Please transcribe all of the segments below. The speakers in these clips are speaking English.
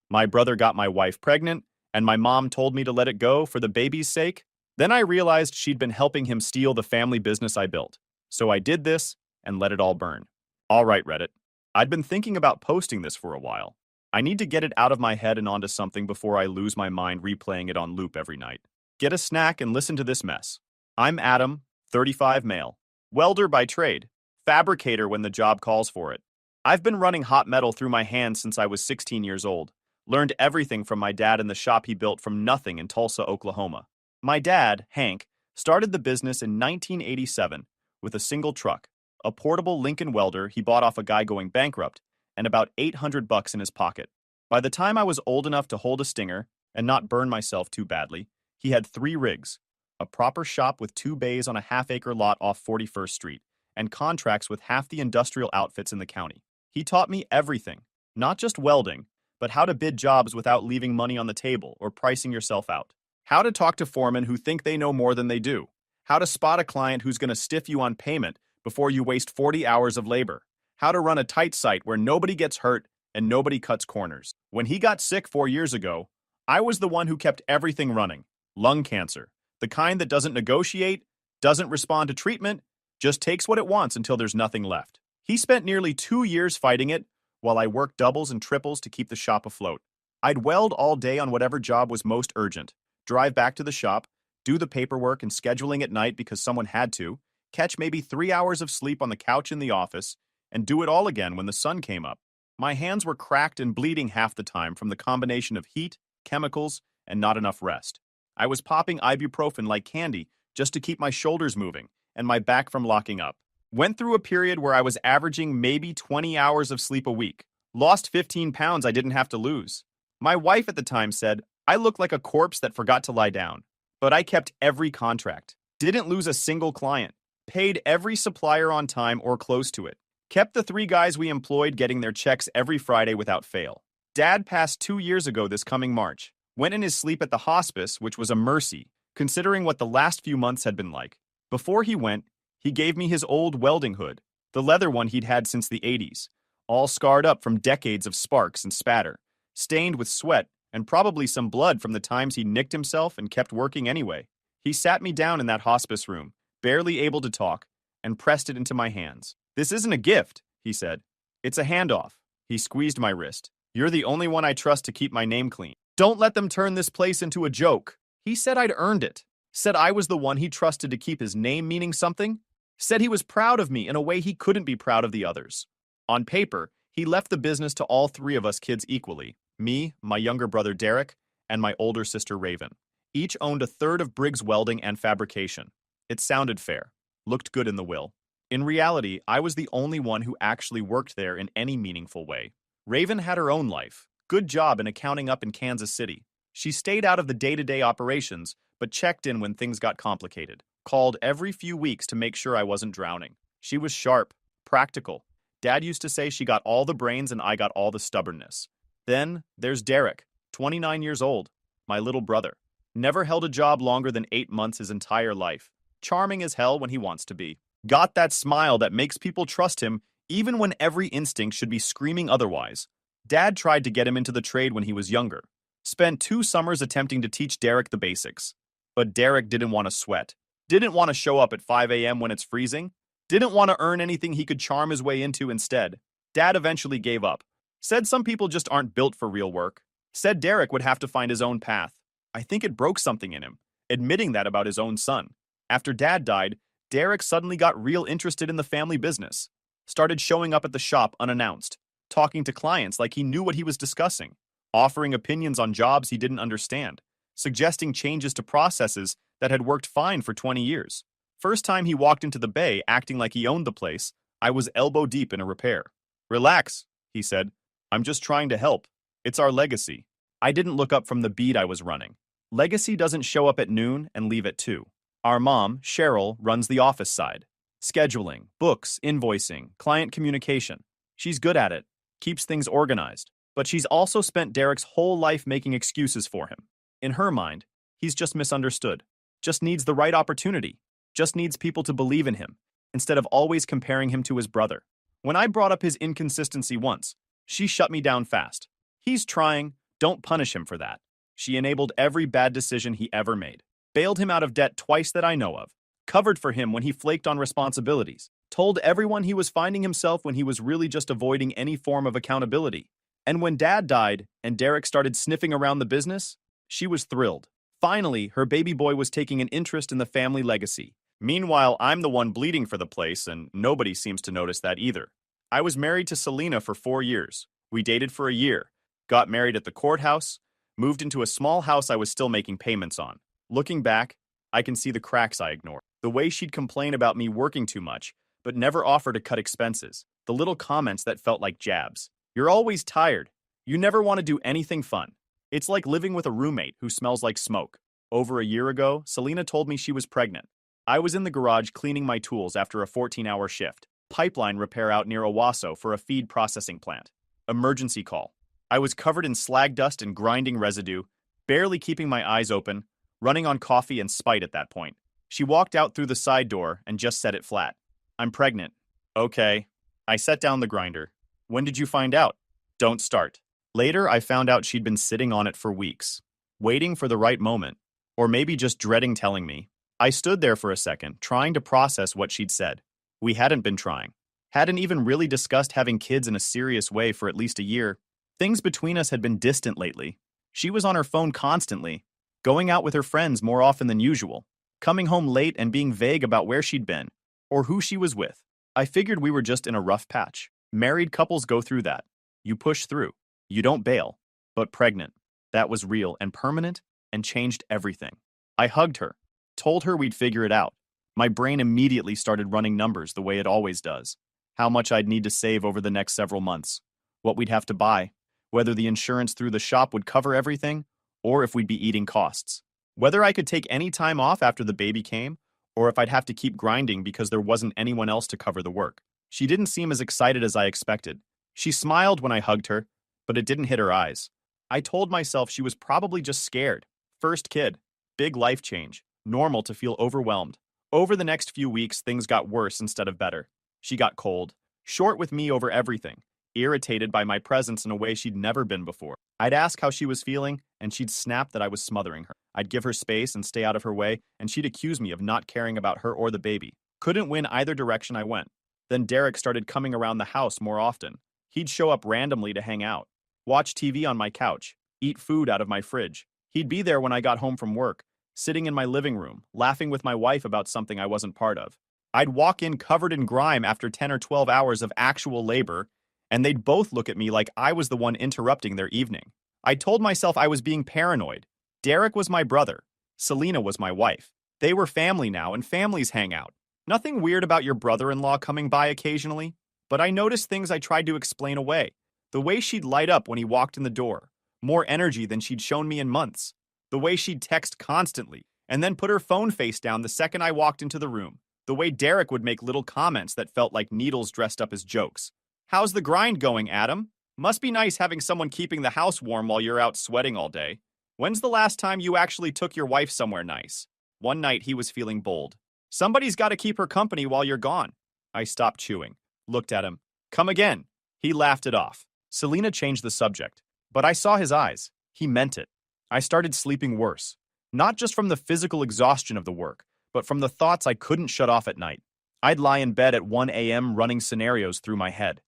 My brother got my wife pregnant, and my mom told me to let it go for the baby's sake. Then I realized she'd been helping him steal the family business I built. So I did this and let it all burn. All right, Reddit. I'd been thinking about posting this for a while. I need to get it out of my head and onto something before I lose my mind replaying it on loop every night. Get a snack and listen to this mess. I'm Adam, 35 male. Welder by trade. Fabricator when the job calls for it. I've been running hot metal through my hands since I was 16 years old. Learned everything from my dad in the shop he built from nothing in Tulsa, Oklahoma. My dad, Hank, started the business in 1987 with a single truck, a portable Lincoln welder he bought off a guy going bankrupt, and about $800 in his pocket. By the time I was old enough to hold a stinger and not burn myself too badly, he had 3 rigs, a proper shop with 2 bays on a half-acre lot off 41st Street, and contracts with half the industrial outfits in the county. He taught me everything, not just welding, but how to bid jobs without leaving money on the table or pricing yourself out. How to talk to foremen who think they know more than they do. How to spot a client who's going to stiff you on payment before you waste 40 hours of labor. How to run a tight site where nobody gets hurt and nobody cuts corners. When he got sick 4 years ago, I was the one who kept everything running. Lung cancer. The kind that doesn't negotiate, doesn't respond to treatment, just takes what it wants until there's nothing left. He spent nearly 2 years fighting it, while I worked doubles and triples to keep the shop afloat. I'd weld all day on whatever job was most urgent, drive back to the shop, do the paperwork and scheduling at night because someone had to, catch maybe 3 hours of sleep on the couch in the office, and do it all again when the sun came up. My hands were cracked and bleeding half the time from the combination of heat, chemicals, and not enough rest. I was popping ibuprofen like candy just to keep my shoulders moving and my back from locking up. Went through a period where I was averaging maybe 20 hours of sleep a week. Lost 15 pounds I didn't have to lose. My wife at the time said, I looked like a corpse that forgot to lie down. But I kept every contract. Didn't lose a single client. Paid every supplier on time or close to it. Kept the 3 guys we employed getting their checks every Friday without fail. Dad passed 2 years ago this coming March. Went in his sleep at the hospice, which was a mercy, considering what the last few months had been like. Before he went, he gave me his old welding hood, the leather one he'd had since the 80s, all scarred up from decades of sparks and spatter, stained with sweat and probably some blood from the times he nicked himself and kept working anyway. He sat me down in that hospice room, barely able to talk, and pressed it into my hands. This isn't a gift, he said. It's a handoff. He squeezed my wrist. You're the only one I trust to keep my name clean. Don't let them turn this place into a joke. He said I'd earned it. Said I was the one he trusted to keep his name meaning something. Said he was proud of me in a way he couldn't be proud of the others. On paper, he left the business to all 3 of us kids equally. Me, my younger brother Derek, and my older sister Raven. Each owned a third of Briggs Welding and Fabrication. It sounded fair. Looked good in the will. In reality, I was the only one who actually worked there in any meaningful way. Raven had her own life. Good job in accounting up in Kansas City. She stayed out of the day-to-day operations, but checked in when things got complicated. Called every few weeks to make sure I wasn't drowning. She was sharp, practical. Dad used to say she got all the brains and I got all the stubbornness. Then there's Derek, 29 years old, my little brother. Never held a job longer than 8 months his entire life. Charming as hell when he wants to be. Got that smile that makes people trust him even when every instinct should be screaming otherwise. Dad tried to get him into the trade when he was younger. Spent 2 summers attempting to teach Derek the basics. But Derek didn't want to sweat. Didn't want to show up at 5 a.m. when it's freezing. Didn't want to earn anything he could charm his way into instead. Dad eventually gave up. Said some people just aren't built for real work. Said Derek would have to find his own path. I think it broke something in him, admitting that about his own son. After Dad died, Derek suddenly got real interested in the family business. Started showing up at the shop unannounced, talking to clients like he knew what he was discussing, offering opinions on jobs he didn't understand, suggesting changes to processes that had worked fine for 20 years. First time he walked into the bay acting like he owned the place, I was elbow deep in a repair. Relax, he said. I'm just trying to help. It's our legacy. I didn't look up from the bead I was running. Legacy doesn't show up at noon and leave at 2. Our mom, Cheryl, runs the office side. Scheduling, books, invoicing, client communication. She's good at it, keeps things organized. But she's also spent Derek's whole life making excuses for him. In her mind, he's just misunderstood. Just needs the right opportunity. Just needs people to believe in him, instead of always comparing him to his brother. When I brought up his inconsistency once, she shut me down fast. He's trying, Don't punish him for that. She enabled every bad decision he ever made. Bailed him out of debt twice that I know of. Covered for him when he flaked on responsibilities. Told everyone he was finding himself when he was really just avoiding any form of accountability. And when Dad died and Derek started sniffing around the business, she was thrilled. Finally, her baby boy was taking an interest in the family legacy. Meanwhile, I'm the one bleeding for the place, and nobody seems to notice that either. I was married to Selena for 4 years. We dated for a year, got married at the courthouse, moved into a small house I was still making payments on. Looking back, I can see the cracks I ignored. The way she'd complain about me working too much, but never offer to cut expenses. The little comments that felt like jabs. You're always tired. You never want to do anything fun. It's like living with a roommate who smells like smoke. Over a year ago, Selena told me she was pregnant. I was in the garage cleaning my tools after a 14-hour shift. Pipeline repair out near Owasso for a feed processing plant. Emergency call. I was covered in slag dust and grinding residue, barely keeping my eyes open, running on coffee and spite at that point. She walked out through the side door and just said it flat. I'm pregnant. Okay. I set down the grinder. When did you find out? Don't start. Later, I found out she'd been sitting on it for weeks, waiting for the right moment, or maybe just dreading telling me. I stood there for a second, trying to process what she'd said. We hadn't been trying. Hadn't even really discussed having kids in a serious way for at least a year. Things between us had been distant lately. She was on her phone constantly, going out with her friends more often than usual, coming home late and being vague about where she'd been, or who she was with. I figured we were just in a rough patch. Married couples go through that. You push through. You don't bail. But pregnant. That was real and permanent and changed everything. I hugged her, told her we'd figure it out. My brain immediately started running numbers the way it always does. How much I'd need to save over the next several months. What we'd have to buy. Whether the insurance through the shop would cover everything, or if we'd be eating costs. Whether I could take any time off after the baby came, or if I'd have to keep grinding because there wasn't anyone else to cover the work. She didn't seem as excited as I expected. She smiled when I hugged her, but it didn't hit her eyes. I told myself she was probably just scared. First kid. Big life change. Normal to feel overwhelmed. Over the next few weeks, things got worse instead of better. She got cold. Short with me over everything. Irritated by my presence in a way she'd never been before. I'd ask how she was feeling, and she'd snap that I was smothering her. I'd give her space and stay out of her way, and she'd accuse me of not caring about her or the baby. Couldn't win either direction I went. Then Derek started coming around the house more often. He'd show up randomly to hang out, watch TV on my couch, eat food out of my fridge. He'd be there when I got home from work, sitting in my living room, laughing with my wife about something I wasn't part of. I'd walk in covered in grime after 10 or 12 hours of actual labor, and they'd both look at me like I was the one interrupting their evening. I told myself I was being paranoid. Derek was my brother. Selena was my wife. They were family now, and families hang out. Nothing weird about your brother-in-law coming by occasionally, but I noticed things I tried to explain away. The way she'd light up when he walked in the door. More energy than she'd shown me in months. The way she'd text constantly, and then put her phone face down the second I walked into the room. The way Derek would make little comments that felt like needles dressed up as jokes. How's the grind going, Adam? Must be nice having someone keeping the house warm while you're out sweating all day. When's the last time you actually took your wife somewhere nice? One night he was feeling bold. Somebody's got to keep her company while you're gone. I stopped chewing, looked at him. Come again. He laughed it off. Selena changed the subject, but I saw his eyes. He meant it. I started sleeping worse, not just from the physical exhaustion of the work, but from the thoughts I couldn't shut off at night. I'd lie in bed at 1 a.m. running scenarios through my head,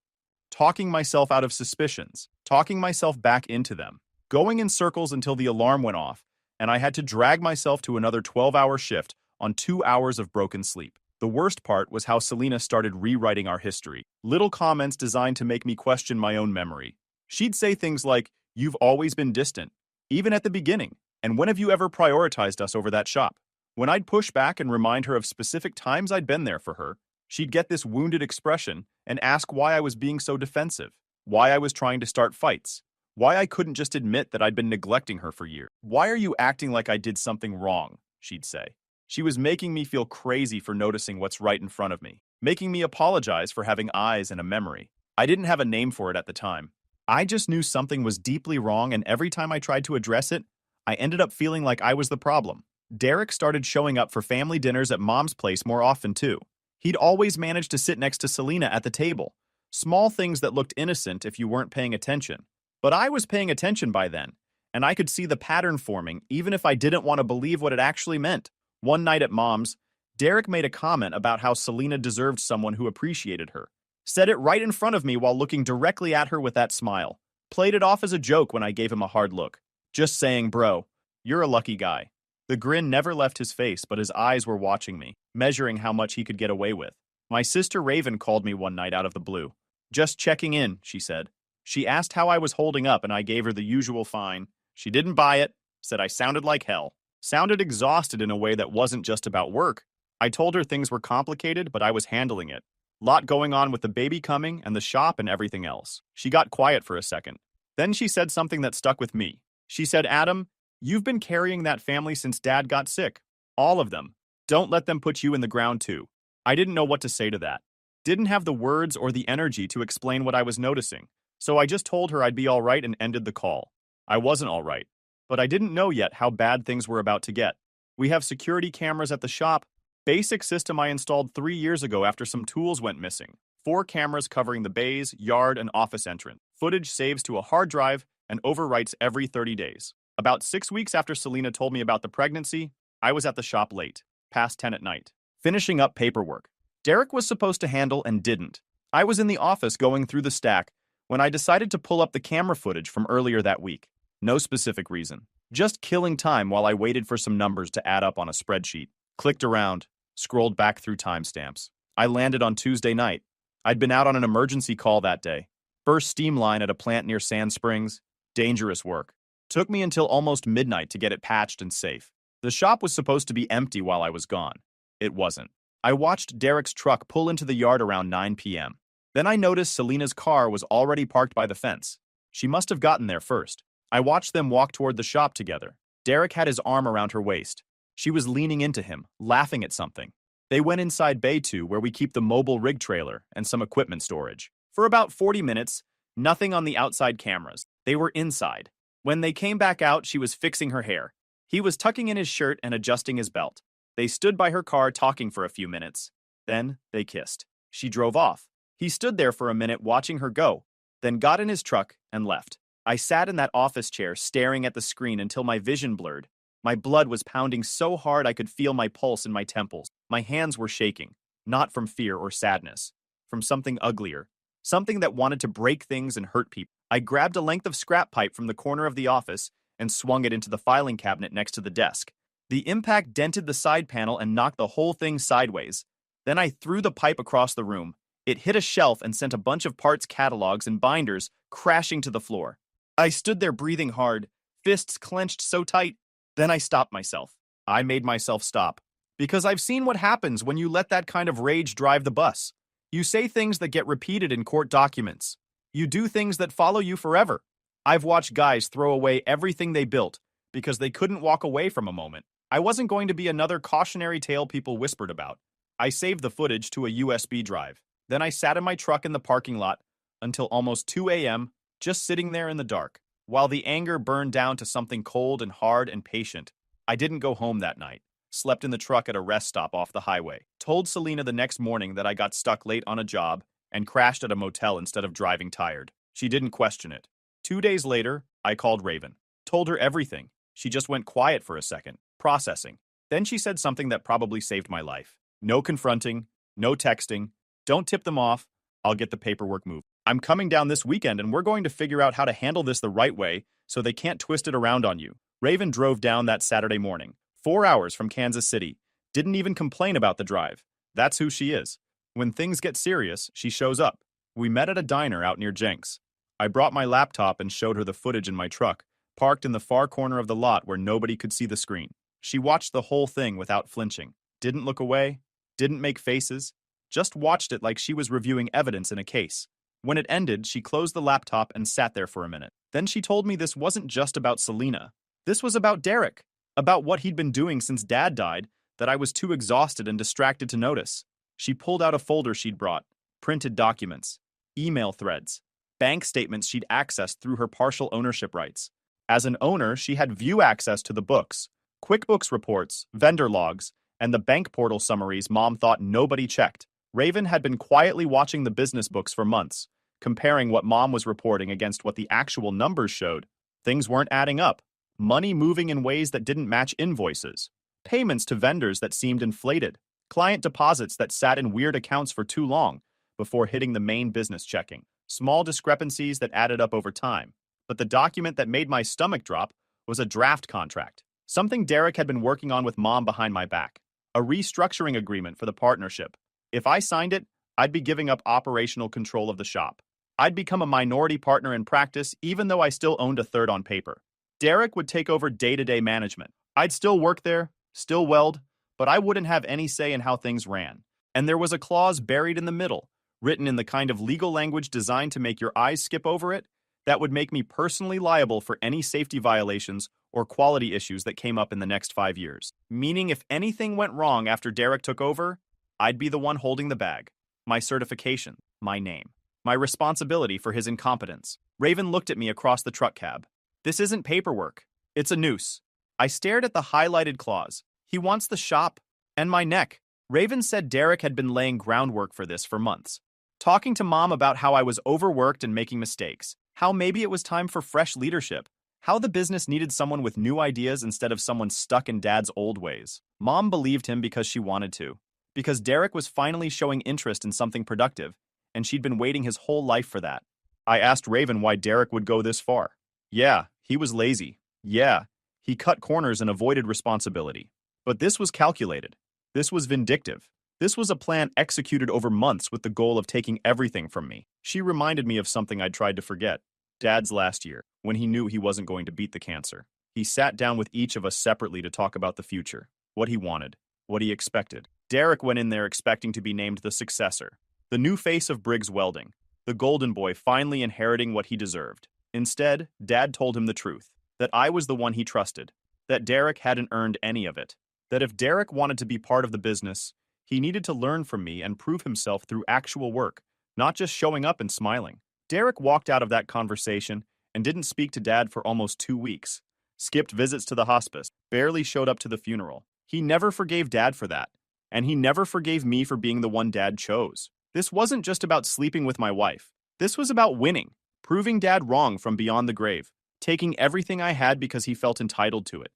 talking myself out of suspicions, talking myself back into them, going in circles until the alarm went off, and I had to drag myself to another 12-hour shift on 2 hours of broken sleep. The worst part was how Selena started rewriting our history. Little comments designed to make me question my own memory. She'd say things like, "You've always been distant, even at the beginning, and when have you ever prioritized us over that shop?" When I'd push back and remind her of specific times I'd been there for her, she'd get this wounded expression and ask why I was being so defensive, why I was trying to start fights, why I couldn't just admit that I'd been neglecting her for years. "Why are you acting like I did something wrong?" she'd say. She was making me feel crazy for noticing what's right in front of me, making me apologize for having eyes and a memory. I didn't have a name for it at the time. I just knew something was deeply wrong, and every time I tried to address it, I ended up feeling like I was the problem. Derek started showing up for family dinners at Mom's place more often too. He'd always managed to sit next to Selena at the table. Small things that looked innocent if you weren't paying attention. But I was paying attention by then, and I could see the pattern forming even if I didn't want to believe what it actually meant. One night at Mom's, Derek made a comment about how Selena deserved someone who appreciated her. Said it right in front of me while looking directly at her with that smile. Played it off as a joke when I gave him a hard look. Just saying, bro, you're a lucky guy. The grin never left his face, but his eyes were watching me, measuring how much he could get away with. My sister Raven called me one night out of the blue. Just checking in, she said. She asked how I was holding up, and I gave her the usual fine. She didn't buy it, said I sounded like hell. Sounded exhausted in a way that wasn't just about work. I told her things were complicated, but I was handling it. Lot going on with the baby coming and the shop and everything else. She got quiet for a second. Then she said something that stuck with me. She said, Adam, you've been carrying that family since Dad got sick. All of them. Don't let them put you in the ground too. I didn't know what to say to that. Didn't have the words or the energy to explain what I was noticing. So I just told her I'd be all right and ended the call. I wasn't all right. But I didn't know yet how bad things were about to get. We have security cameras at the shop. Basic system I installed 3 years ago after some tools went missing. 4 cameras covering the bays, yard, and office entrance. Footage saves to a hard drive and overwrites every 30 days. About 6 weeks after Selena told me about the pregnancy, I was at the shop late, past 10 at night, finishing up paperwork. Derek was supposed to handle and didn't. I was in the office going through the stack when I decided to pull up the camera footage from earlier that week. No specific reason. Just killing time while I waited for some numbers to add up on a spreadsheet. Clicked around, scrolled back through timestamps. I landed on Tuesday night. I'd been out on an emergency call that day. Burst steam line at a plant near Sand Springs. Dangerous work. Took me until almost midnight to get it patched and safe. The shop was supposed to be empty while I was gone. It wasn't. I watched Derek's truck pull into the yard around 9 p.m. Then I noticed Selena's car was already parked by the fence. She must have gotten there first. I watched them walk toward the shop together. Derek had his arm around her waist. She was leaning into him, laughing at something. They went inside Bay 2, where we keep the mobile rig trailer and some equipment storage. For about 40 minutes, nothing on the outside cameras. They were inside. When they came back out, she was fixing her hair. He was tucking in his shirt and adjusting his belt. They stood by her car talking for a few minutes. Then they kissed. She drove off. He stood there for a minute watching her go, then got in his truck and left. I sat in that office chair staring at the screen until my vision blurred. My blood was pounding so hard I could feel my pulse in my temples. My hands were shaking, not from fear or sadness, from something uglier, something that wanted to break things and hurt people. I grabbed a length of scrap pipe from the corner of the office and swung it into the filing cabinet next to the desk. The impact dented the side panel and knocked the whole thing sideways. Then I threw the pipe across the room. It hit a shelf and sent a bunch of parts catalogs and binders crashing to the floor. I stood there breathing hard, fists clenched so tight. Then I stopped myself. I made myself stop. Because I've seen what happens when you let that kind of rage drive the bus. You say things that get repeated in court documents. You do things that follow you forever. I've watched guys throw away everything they built because they couldn't walk away from a moment. I wasn't going to be another cautionary tale people whispered about. I saved the footage to a USB drive. Then I sat in my truck in the parking lot until almost 2 a.m., just sitting there in the dark, while the anger burned down to something cold and hard and patient. I didn't go home that night. Slept in the truck at a rest stop off the highway. Told Selena the next morning that I got stuck late on a job and crashed at a motel instead of driving tired. She didn't question it. 2 days later, I called Raven. Told her everything. She just went quiet for a second, processing. Then she said something that probably saved my life. No confronting, no texting. Don't tip them off. I'll get the paperwork moved. I'm coming down this weekend and we're going to figure out how to handle this the right way so they can't twist it around on you. Raven drove down that Saturday morning, 4 hours from Kansas City. Didn't even complain about the drive. That's who she is. When things get serious, she shows up. We met at a diner out near Jenks. I brought my laptop and showed her the footage in my truck, parked in the far corner of the lot where nobody could see the screen. She watched the whole thing without flinching. Didn't look away, didn't make faces, just watched it like she was reviewing evidence in a case. When it ended, she closed the laptop and sat there for a minute. Then she told me this wasn't just about Selena. This was about Derek, about what he'd been doing since Dad died that I was too exhausted and distracted to notice. She pulled out a folder she'd brought, printed documents, email threads, bank statements she'd accessed through her partial ownership rights. As an owner, she had view access to the books, QuickBooks reports, vendor logs, and the bank portal summaries Mom thought nobody checked. Raven had been quietly watching the business books for months, comparing what Mom was reporting against what the actual numbers showed. Things weren't adding up. Money moving in ways that didn't match invoices. Payments to vendors that seemed inflated. Client deposits that sat in weird accounts for too long before hitting the main business checking. Small discrepancies that added up over time. But the document that made my stomach drop was a draft contract. Something Derek had been working on with Mom behind my back. A restructuring agreement for the partnership. If I signed it, I'd be giving up operational control of the shop. I'd become a minority partner in practice even though I still owned a third on paper. Derek would take over day-to-day management. I'd still work there, still weld, but I wouldn't have any say in how things ran. And there was a clause buried in the middle, written in the kind of legal language designed to make your eyes skip over it, that would make me personally liable for any safety violations or quality issues that came up in the next 5 years. Meaning if anything went wrong after Derek took over, I'd be the one holding the bag. My certification, my name, my responsibility for his incompetence. Raven looked at me across the truck cab. This isn't paperwork. It's a noose. I stared at the highlighted clause. He wants the shop and my neck. Raven said Derek had been laying groundwork for this for months. Talking to Mom about how I was overworked and making mistakes. How maybe it was time for fresh leadership. How the business needed someone with new ideas instead of someone stuck in Dad's old ways. Mom believed him because she wanted to. Because Derek was finally showing interest in something productive, and she'd been waiting his whole life for that. I asked Raven why Derek would go this far. Yeah, he was lazy. Yeah, he cut corners and avoided responsibility. But this was calculated. This was vindictive. This was a plan executed over months with the goal of taking everything from me. She reminded me of something I'd tried to forget. Dad's last year, when he knew he wasn't going to beat the cancer. He sat down with each of us separately to talk about the future, what he wanted, what he expected. Derek went in there expecting to be named the successor, the new face of Briggs Welding, the golden boy finally inheriting what he deserved. Instead, Dad told him the truth, that I was the one he trusted, that Derek hadn't earned any of it, that if Derek wanted to be part of the business, he needed to learn from me and prove himself through actual work, not just showing up and smiling. Derek walked out of that conversation and didn't speak to Dad for almost 2 weeks. Skipped visits to the hospice, barely showed up to the funeral. He never forgave Dad for that, and he never forgave me for being the one Dad chose. This wasn't just about sleeping with my wife. This was about winning, proving Dad wrong from beyond the grave, taking everything I had because he felt entitled to it.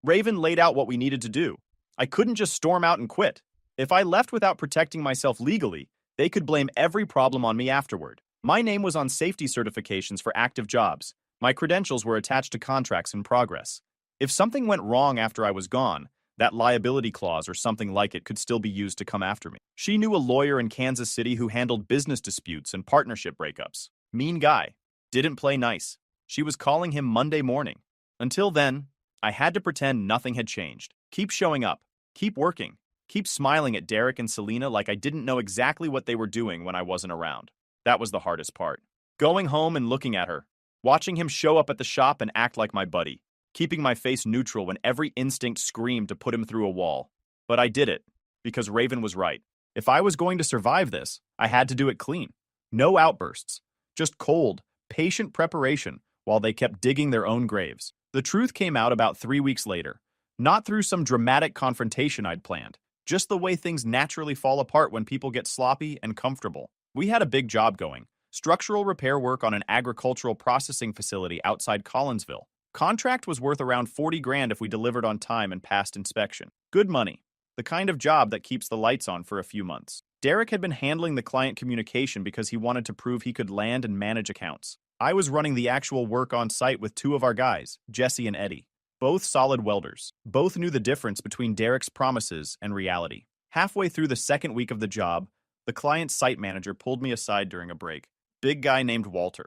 Raven laid out what we needed to do. I couldn't just storm out and quit. If I left without protecting myself legally, they could blame every problem on me afterward. My name was on safety certifications for active jobs. My credentials were attached to contracts in progress. If something went wrong after I was gone, that liability clause or something like it could still be used to come after me. She knew a lawyer in Kansas City who handled business disputes and partnership breakups. Mean guy. Didn't play nice. She was calling him Monday morning. Until then, I had to pretend nothing had changed. Keep showing up. Keep working. Keep smiling at Derek and Selena like I didn't know exactly what they were doing when I wasn't around. That was the hardest part. Going home and looking at her. Watching him show up at the shop and act like my buddy. Keeping my face neutral when every instinct screamed to put him through a wall. But I did it, because Raven was right. If I was going to survive this, I had to do it clean. No outbursts. Just cold, patient preparation while they kept digging their own graves. The truth came out about 3 weeks later. Not through some dramatic confrontation I'd planned. Just the way things naturally fall apart when people get sloppy and comfortable. We had a big job going. Structural repair work on an agricultural processing facility outside Collinsville. Contract was worth around 40 grand if we delivered on time and passed inspection. Good money. The kind of job that keeps the lights on for a few months. Derek had been handling the client communication because he wanted to prove he could land and manage accounts. I was running the actual work on site with 2 of our guys, Jesse and Eddie. Both solid welders. Both knew the difference between Derek's promises and reality. Halfway through the second week of the job, the client's site manager pulled me aside during a break. Big guy named Walter.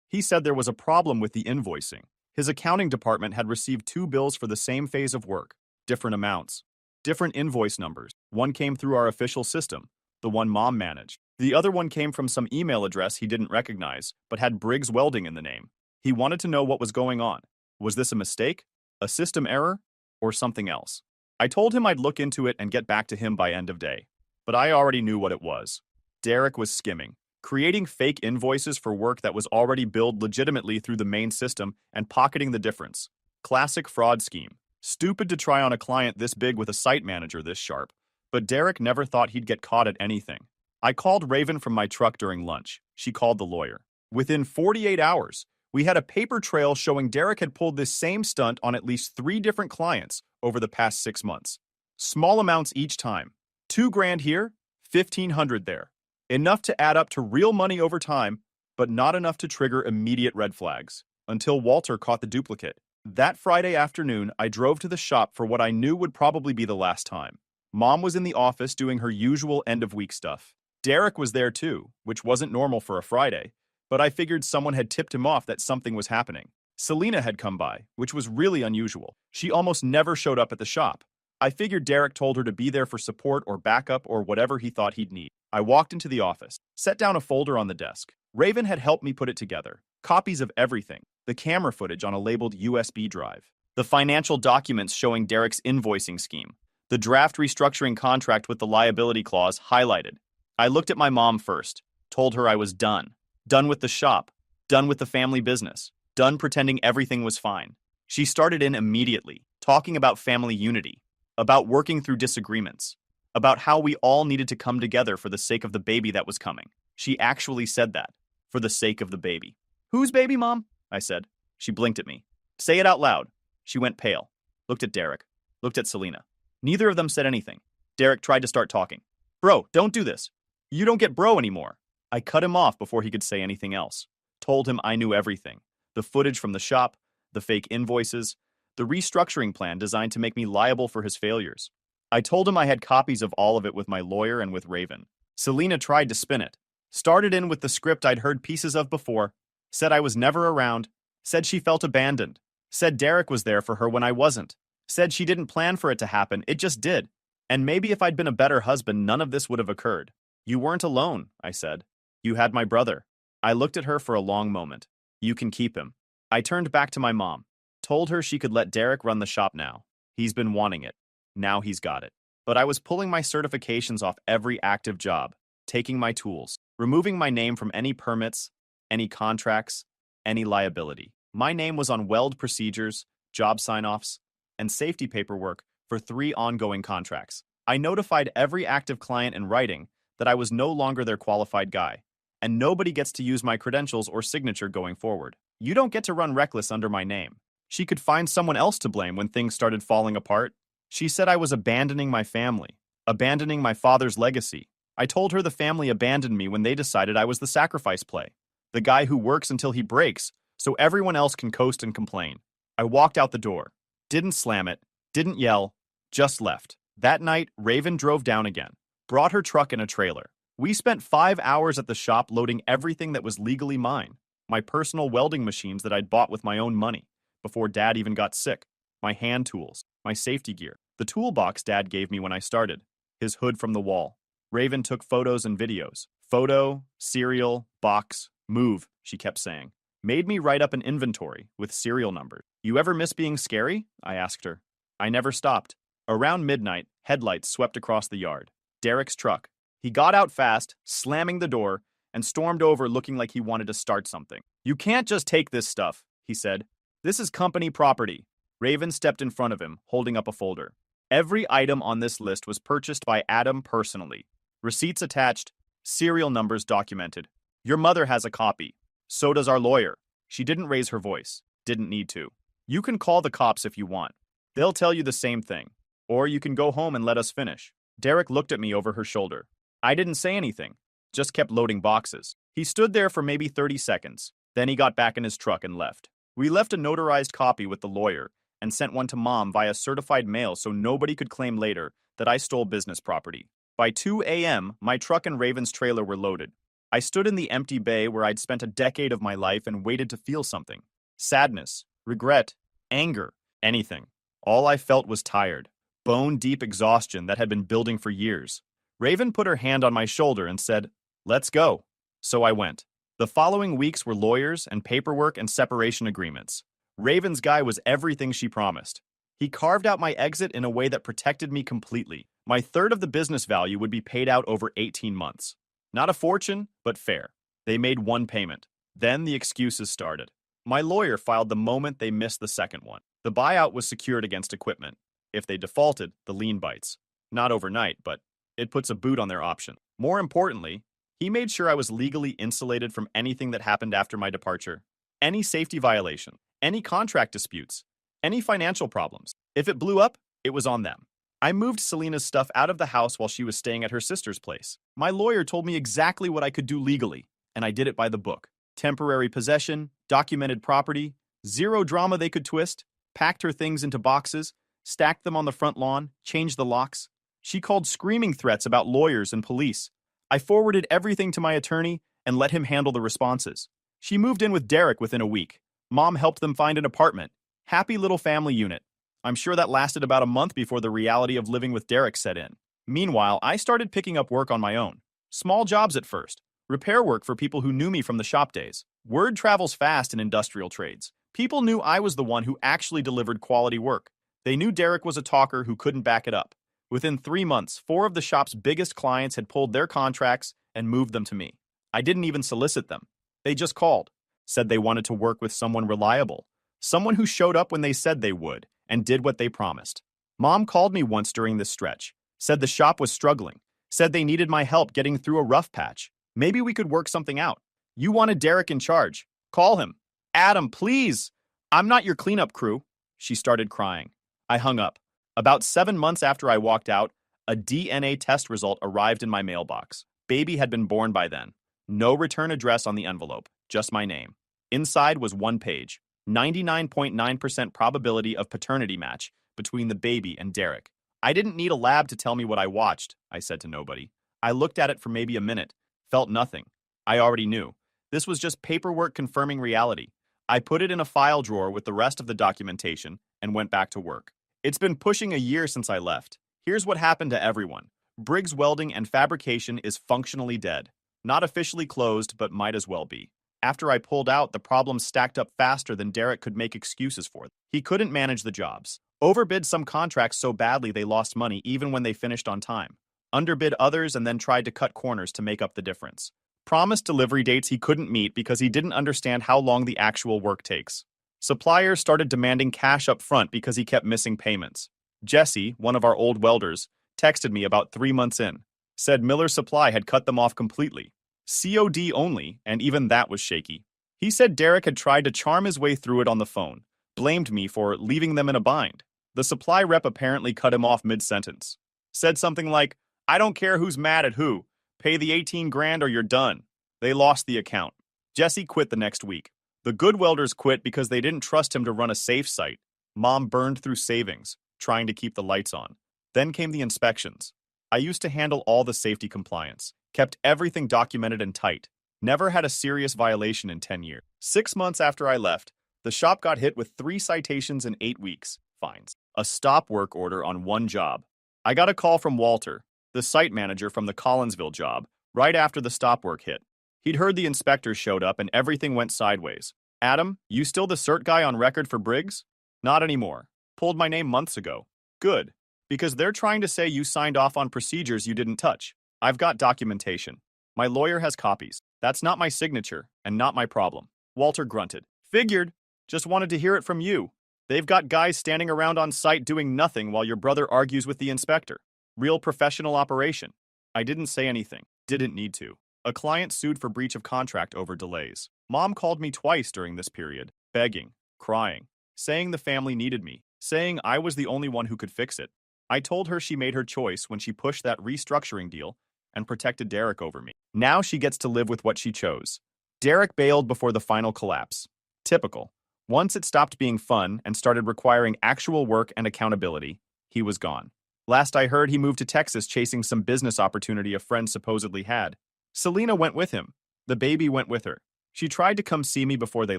He said there was a problem with the invoicing. His accounting department had received 2 bills for the same phase of work. Different amounts. Different invoice numbers. One came through our official system, the one Mom managed. The other one came from some email address he didn't recognize, but had Briggs Welding in the name. He wanted to know what was going on. Was this a mistake? A system error? Or something else? I told him I'd look into it and get back to him by end of day. But I already knew what it was. Derek was skimming. Creating fake invoices for work that was already billed legitimately through the main system and pocketing the difference. Classic fraud scheme. Stupid to try on a client this big with a site manager this sharp. But Derek never thought he'd get caught at anything. I called Raven from my truck during lunch. She called the lawyer. Within 48 hours, We had a paper trail showing Derek had pulled this same stunt on at least 3 different clients over the past 6 months. Small amounts each time. 2 grand here, 1,500 there. Enough to add up to real money over time, but not enough to trigger immediate red flags. Until Walter caught the duplicate. That Friday afternoon, I drove to the shop for what I knew would probably be the last time. Mom was in the office doing her usual end-of-week stuff. Derek was there too, which wasn't normal for a Friday, but I figured someone had tipped him off that something was happening. Selena had come by, which was really unusual. She almost never showed up at the shop. I figured Derek told her to be there for support or backup or whatever he thought he'd need. I walked into the office, set down a folder on the desk. Raven had helped me put it together. Copies of everything. The camera footage on a labeled USB drive. The financial documents showing Derek's invoicing scheme. The draft restructuring contract with the liability clause highlighted. I looked at my mom first, told her I was done. Done with the shop. Done with the family business. Done pretending everything was fine. She started in immediately, talking about family unity, about working through disagreements, about how we all needed to come together for the sake of the baby that was coming. She actually said that, for the sake of the baby. Whose baby, Mom? I said. She blinked at me. Say it out loud. She went pale, looked at Derek, looked at Selena. Neither of them said anything. Derek tried to start talking. Bro, don't do this. You don't get bro anymore. I cut him off before he could say anything else. Told him I knew everything. The footage from the shop, the fake invoices, the restructuring plan designed to make me liable for his failures. I told him I had copies of all of it with my lawyer and with Raven. Selena tried to spin it. Started in with the script I'd heard pieces of before. Said I was never around. Said she felt abandoned. Said Derek was there for her when I wasn't. Said she didn't plan for it to happen, it just did. And maybe if I'd been a better husband, none of this would have occurred. You weren't alone, I said. You had my brother. I looked at her for a long moment. You can keep him. I turned back to my mom. Told her she could let Derek run the shop now. He's been wanting it. Now he's got it. But I was pulling my certifications off every active job, taking my tools, removing my name from any permits, any contracts, any liability. My name was on weld procedures, job sign-offs, and safety paperwork for 3 ongoing contracts. I notified every active client in writing that I was no longer their qualified guy, and nobody gets to use my credentials or signature going forward. You don't get to run reckless under my name. She could find someone else to blame when things started falling apart. She said I was abandoning my family, abandoning my father's legacy. I told her the family abandoned me when they decided I was the sacrifice play, the guy who works until he breaks so everyone else can coast and complain. I walked out the door, didn't slam it, didn't yell, just left. That night, Raven drove down again, brought her truck in a trailer. We spent 5 hours at the shop loading everything that was legally mine. My personal welding machines that I'd bought with my own money before Dad even got sick, my hand tools, my safety gear, the toolbox Dad gave me when I started, his hood from the wall. Raven took photos and videos. Photo, serial, box, move, she kept saying. Made me write up an inventory with serial numbers. You ever miss being scary? I asked her. I never stopped. Around midnight, headlights swept across the yard. Derek's truck. He got out fast, slamming the door, and stormed over looking like he wanted to start something. You can't just take this stuff, he said. This is company property. Raven stepped in front of him, holding up a folder. Every item on this list was purchased by Adam personally. Receipts attached, serial numbers documented. Your mother has a copy. So does our lawyer. She didn't raise her voice. Didn't need to. You can call the cops if you want. They'll tell you the same thing. Or you can go home and let us finish. Derek looked at me over her shoulder. I didn't say anything. Just kept loading boxes. He stood there for maybe 30 seconds. Then he got back in his truck and left. We left a notarized copy with the lawyer and sent one to Mom via certified mail so nobody could claim later that I stole business property. By 2 a.m., my truck and Raven's trailer were loaded. I stood in the empty bay where I'd spent a decade of my life and waited to feel something. Sadness, regret, anger, anything. All I felt was tired. Bone-deep exhaustion that had been building for years. Raven put her hand on my shoulder and said, "Let's go." So I went. The following weeks were lawyers and paperwork and separation agreements. Raven's guy was everything she promised. He carved out my exit in a way that protected me completely. My third of the business value would be paid out over 18 months. Not a fortune, but fair. They made one payment. Then the excuses started. My lawyer filed the moment they missed the second one. The buyout was secured against equipment. If they defaulted, the lien bites. Not overnight, but it puts a boot on their option. More importantly, he made sure I was legally insulated from anything that happened after my departure. any safety violation, any contract disputes, any financial problems. If it blew up, it was on them. I moved Selena's stuff out of the house while she was staying at her sister's place. My lawyer told me exactly what I could do legally, and I did it by the book. Temporary possession, documented property, zero drama they could twist, packed her things into boxes, stacked them on the front lawn, changed the locks. She called screaming threats about lawyers and police. I forwarded everything to my attorney and let him handle the responses. She moved in with Derek within a week. Mom helped them find an apartment. Happy little family unit. I'm sure that lasted about a month before the reality of living with Derek set in. Meanwhile, I started picking up work on my own. Small jobs at first. Repair work for people who knew me from the shop days. Word travels fast in industrial trades. People knew I was the one who actually delivered quality work. They knew Derek was a talker who couldn't back it up. Within 3 months, 4 of the shop's biggest clients had pulled their contracts and moved them to me. I didn't even solicit them. They just called, said they wanted to work with someone reliable, someone who showed up when they said they would, and did what they promised. Mom called me once during this stretch, said the shop was struggling, said they needed my help getting through a rough patch. Maybe we could work something out. You wanted Derek in charge. Call him. Adam, please. I'm not your cleanup crew. She started crying. I hung up. About 7 months after I walked out, a DNA test result arrived in my mailbox. Baby had been born by then. No return address on the envelope, just my name. Inside was one page. 99.9% probability of paternity match between the baby and Derek. I didn't need a lab to tell me what I watched, I said to nobody. I looked at it for maybe a minute, felt nothing. I already knew. This was just paperwork confirming reality. I put it in a file drawer with the rest of the documentation and went back to work. It's been pushing a year since I left. Here's what happened to everyone. Briggs Welding and Fabrication is functionally dead. Not officially closed, but might as well be. After I pulled out, the problems stacked up faster than Derek could make excuses for. He couldn't manage the jobs. Overbid some contracts so badly they lost money even when they finished on time. Underbid others and then tried to cut corners to make up the difference. Promised delivery dates he couldn't meet because he didn't understand how long the actual work takes. Suppliers started demanding cash up front because he kept missing payments. Jesse, one of our old welders, texted me about 3 months in. Said Miller Supply had cut them off completely. COD only, and even that was shaky. He said Derek had tried to charm his way through it on the phone, blamed me for leaving them in a bind. The supply rep apparently cut him off mid-sentence. Said something like, I don't care who's mad at who. Pay the 18 grand or you're done. They lost the account. Jesse quit the next week. The good welders quit because they didn't trust him to run a safe site. Mom burned through savings, trying to keep the lights on. Then came the inspections. I used to handle all the safety compliance, kept everything documented and tight, never had a serious violation in 10 years. 6 months after I left, the shop got hit with 3 citations in 8 weeks, fines, a stop work order on 1 job. I got a call from Walter, the site manager from the Collinsville job, right after the stop work hit. He'd heard the inspectors showed up and everything went sideways. Adam, you still the cert guy on record for Briggs? Not anymore. Pulled my name months ago. Good. Because they're trying to say you signed off on procedures you didn't touch. I've got documentation. My lawyer has copies. That's not my signature, and not my problem. Walter grunted. Figured. Just wanted to hear it from you. They've got guys standing around on site doing nothing while your brother argues with the inspector. Real professional operation. I didn't say anything. Didn't need to. A client sued for breach of contract over delays. Mom called me twice during this period, begging, crying, saying the family needed me, saying I was the only one who could fix it. I told her she made her choice when she pushed that restructuring deal and protected Derek over me. Now she gets to live with what she chose. Derek bailed before the final collapse. Typical. Once it stopped being fun and started requiring actual work and accountability, he was gone. Last I heard, he moved to Texas chasing some business opportunity a friend supposedly had. Selena went with him. The baby went with her. She tried to come see me before they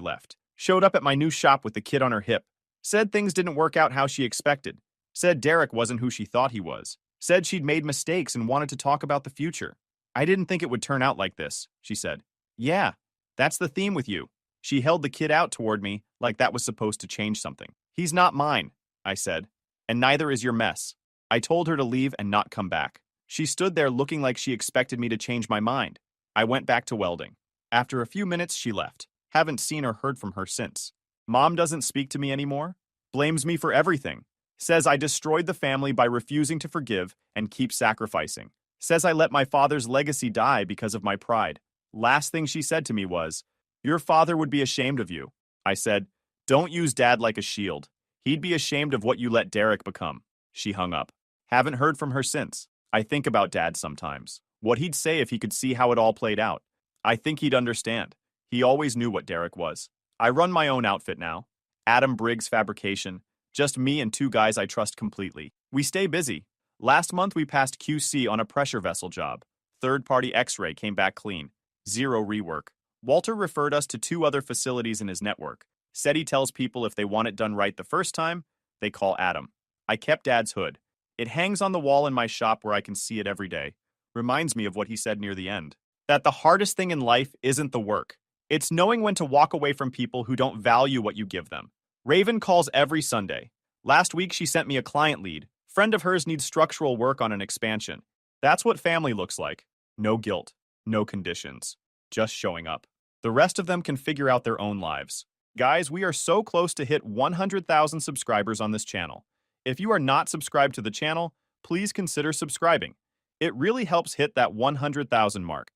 left. Showed up at my new shop with the kid on her hip. Said things didn't work out how she expected. Said Derek wasn't who she thought he was. Said she'd made mistakes and wanted to talk about the future. I didn't think it would turn out like this, she said. Yeah, that's the theme with you. She held the kid out toward me like that was supposed to change something. He's not mine, I said, and neither is your mess. I told her to leave and not come back. She stood there looking like she expected me to change my mind. I went back to welding. After a few minutes, she left. Haven't seen or heard from her since. Mom doesn't speak to me anymore. Blames me for everything. Says I destroyed the family by refusing to forgive and keep sacrificing. Says I let my father's legacy die because of my pride. Last thing she said to me was, Your father would be ashamed of you. I said, don't use dad like a shield. He'd be ashamed of what you let Derek become. She hung up. Haven't heard from her since. I think about dad sometimes. What he'd say if he could see how it all played out. I think he'd understand. He always knew what Derek was. I run my own outfit now. Adam Briggs Fabrication. Just me and two guys I trust completely. We stay busy. Last month we passed QC on a pressure vessel job. Third-party X-ray came back clean. Zero rework. Walter referred us to two other facilities in his network. Said he tells people if they want it done right the first time, they call Adam. I kept Dad's hood. It hangs on the wall in my shop where I can see it every day. Reminds me of what he said near the end. That the hardest thing in life isn't the work. It's knowing when to walk away from people who don't value what you give them. Raven calls every Sunday. Last week she sent me a client lead. Friend of hers needs structural work on an expansion. That's what family looks like. No guilt. No conditions. Just showing up. The rest of them can figure out their own lives. Guys, we are so close to hit 100,000 subscribers on this channel. If you are not subscribed to the channel, please consider subscribing. It really helps hit that 100,000 mark.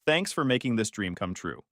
Thanks for making this dream come true.